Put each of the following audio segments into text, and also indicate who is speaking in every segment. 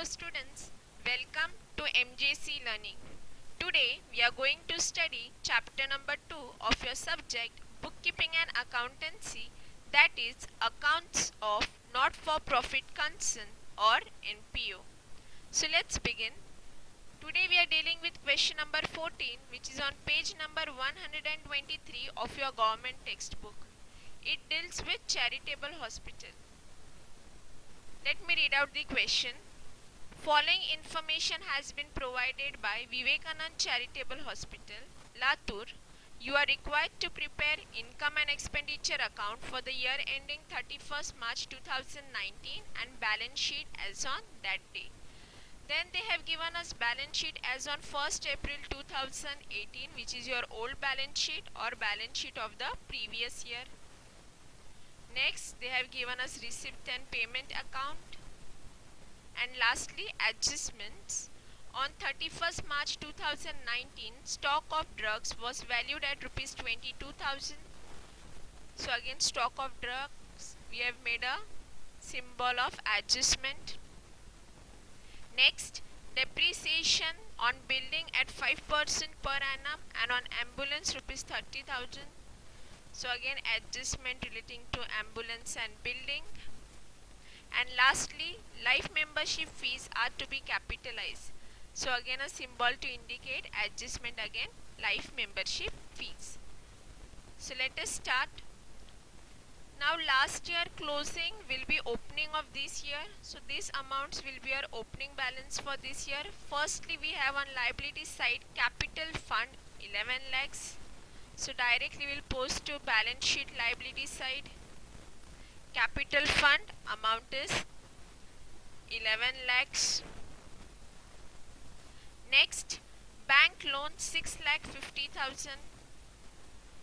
Speaker 1: students, welcome to MJC Learning. Today we are going to study chapter number 2 of your subject Bookkeeping and Accountancy, that is Accounts of Not-for-Profit Concern or NPO. So let's begin. Today we are dealing with question number 14, which is on page number 123 of your government textbook. It deals with charitable hospital. Let me read out the question. Following information has been provided by Vivekanand Charitable Hospital, Latur. You are required to prepare income and expenditure account for the year ending 31st March 2019 and balance sheet as on that day. Then they have given us balance sheet as on 1st April 2018, which is your old balance sheet or balance sheet of the previous year. Next, they have given us receipt and payment account. And lastly, adjustments. On 31st March 2019, stock of drugs was valued at rupees 22,000. So again, stock of drugs, we have made a symbol of adjustment. Next, depreciation on building at 5% per annum and on ambulance rupees 30,000. So again, adjustment relating to ambulance and building. And lastly, life membership fees are to be capitalized. So again, a symbol to indicate adjustment, again life membership fees. So let us start. Now last year closing will be opening of this year. So these amounts will be our opening balance for this year. Firstly, we have on liability side capital fund 11 lakhs. So directly we will post to balance sheet liability side. Capital fund amount is 11 lakhs. Next, bank loan 6,50,000.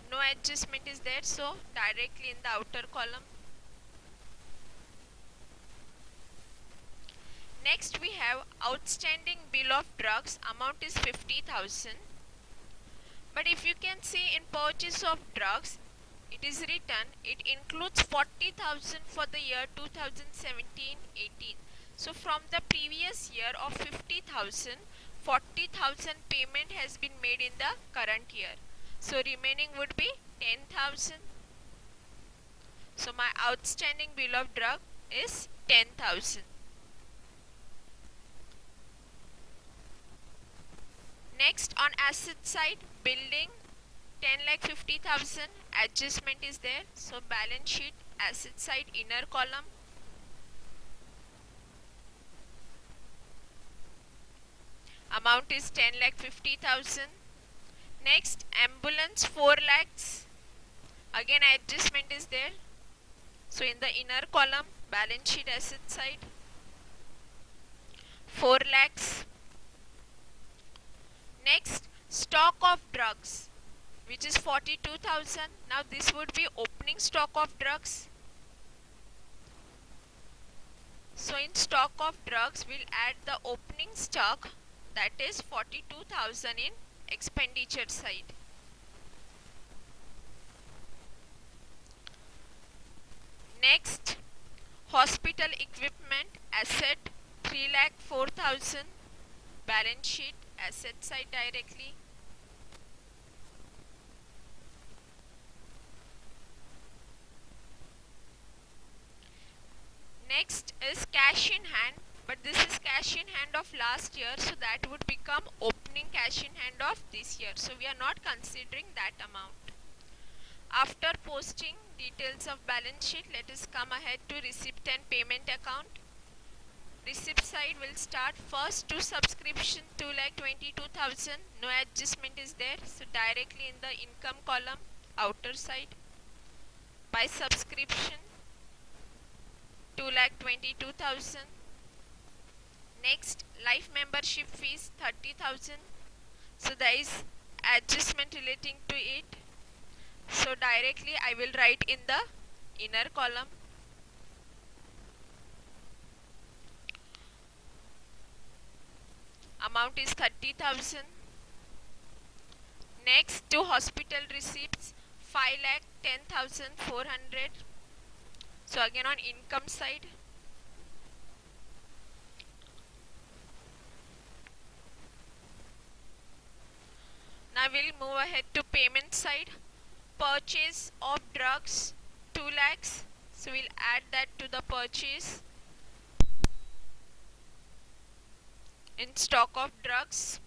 Speaker 1: No adjustment is there, so directly in the outer column. Next, we have outstanding bill of drugs amount is 50,000. But if you can see in purchase of drugs, it is written it includes 40,000 for the year 2017-18. So from the previous year of 50,000, 40,000 payment has been made in the current year. So remaining would be 10,000. So my outstanding bill of drug is 10,000. Next, on asset side, building 10,50,000, adjustment is there. So balance sheet asset side inner column. Amount is 10,50,000. Next, ambulance 4 lakhs. Again adjustment is there. So in the inner column, balance sheet asset side 4 lakhs. Next, stock of drugs, which is 42,000. Now this would be opening stock of drugs. So in stock of drugs, we'll add the opening stock, that is 42,000 in expenditure side. Next, hospital equipment asset 3,04,000. Balance sheet asset side directly. Next is cash in hand, but this is cash in hand of last year, so that would become opening cash in hand of this year. So we are not considering that amount. After posting details of balance sheet, let us come ahead to receipt and payment account. Receipt side will start first to subscription 2,22,000. No adjustment is there, so directly in the income column outer side. By subscription 2,22,000. Next, life membership fees 30,000. So there is adjustment relating to it. So directly I will write in the inner column. Amount is 30,000. Next, to hospital receipts 5,10,400. So again on income side, Now we'll move ahead to payment side. Purchase of drugs 2 lakhs. So we'll add that to the purchase in stock of drugs.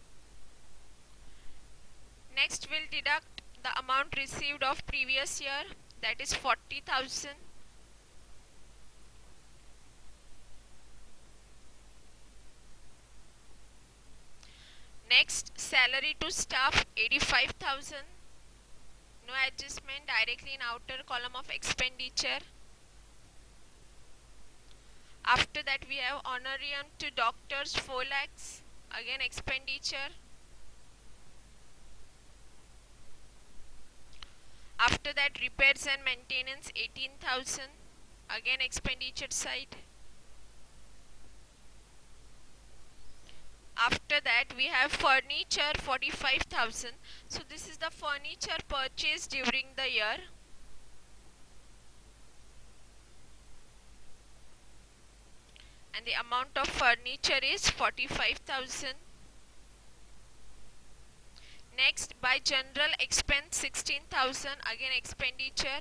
Speaker 1: Next we'll deduct the amount received of previous year, that is 40,000. Next, salary to staff 85,000. No adjustment, directly in outer column of expenditure. After that we have honorarium to doctors 4 lakhs, again expenditure. After that repairs and maintenance 18,000, again expenditure side. After that we have furniture 45,000. So this is the furniture purchased during the year. And the amount of furniture is 45,000. Next, by general expense 16,000, again expenditure.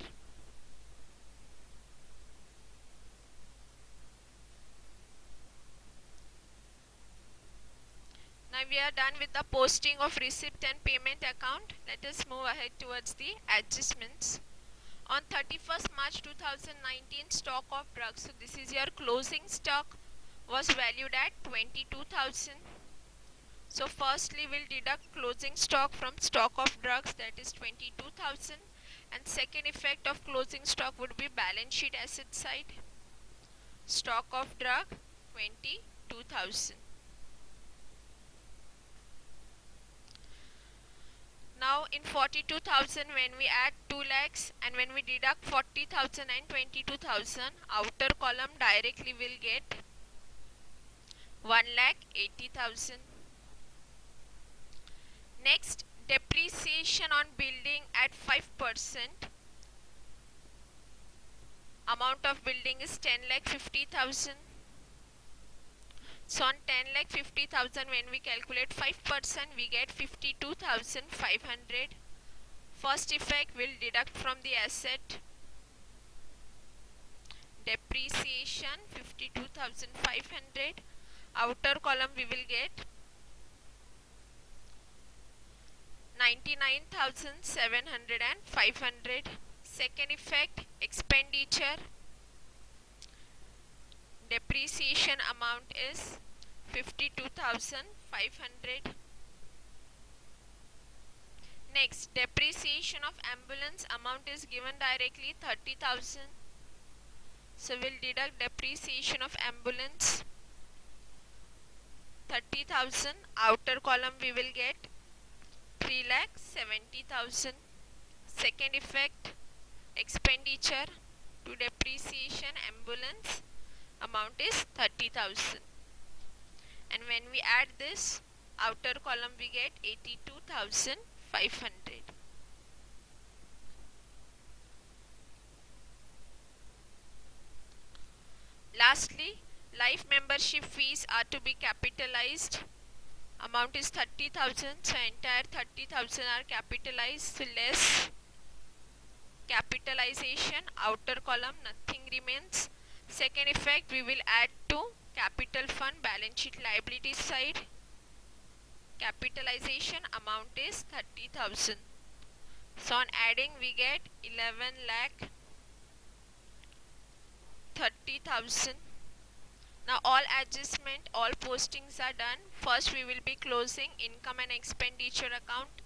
Speaker 1: Now we are done with the posting of receipt and payment account. Let us move ahead towards the adjustments. On 31st March 2019, stock of drugs, so this is your closing stock, was valued at 22,000. So firstly we'll deduct closing stock from stock of drugs, that is 22,000, and second effect of closing stock would be balance sheet asset side. Stock of drug 22,000. Now in 42,000 when we add 2 lakhs and when we deduct 40,000 and 22,000, outer column directly will get 1,80,000. Next, depreciation on building at 5%. Amount of building is 10,50,000. So on 10,50,000 when we calculate 5%, we get 52,500. First effect will deduct from the asset. Depreciation 52,500. Outer column we will get 99,700 and 500. Second effect, expenditure. Depreciation amount is 52,500. Next, depreciation of ambulance amount is given directly 30,000. So we'll deduct depreciation of ambulance 30,000. Outer column we will get 3,70,000. Second effect, expenditure to depreciation ambulance amount is 30,000. And when we add this, outer column we get 82,500. Lastly, life membership fees are to be capitalized. Amount is 30,000, so entire 30,000 are capitalized, so less capitalization, outer column nothing remains. Second effect, we will add to capital fund balance sheet liability side. Capitalization amount is 30,000. So on adding we get 11,30,000. Now all adjustment, all postings are done. First we will be closing income and expenditure account.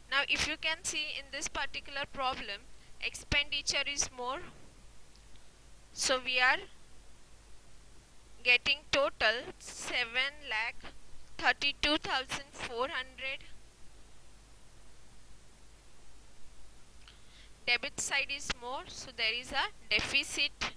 Speaker 1: Now if you can see in this particular problem, expenditure is more. So we are getting total 7,32,400. Debit side is more, so there is a deficit.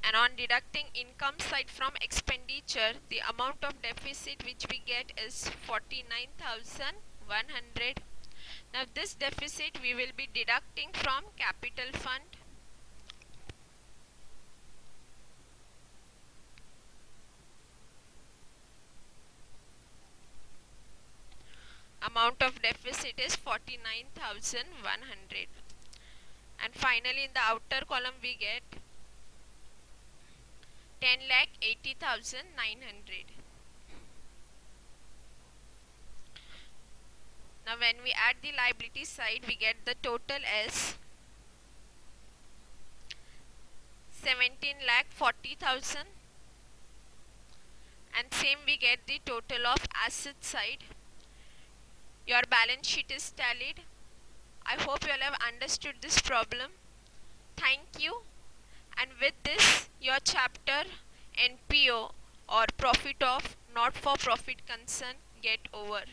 Speaker 1: And on deducting income side from expenditure, the amount of deficit which we get is 49,100. Now this deficit we will be deducting from capital fund. Amount of deficit is 49,100. And finally in the outer column we get 10,80,900. Now when we add the liability side, we get the total as 17,40,000, and same we get the total of asset side. Your balance sheet is tallied. I hope you all have understood this problem. Thank you. And with this, your chapter NPO or profit of not for profit concern get over.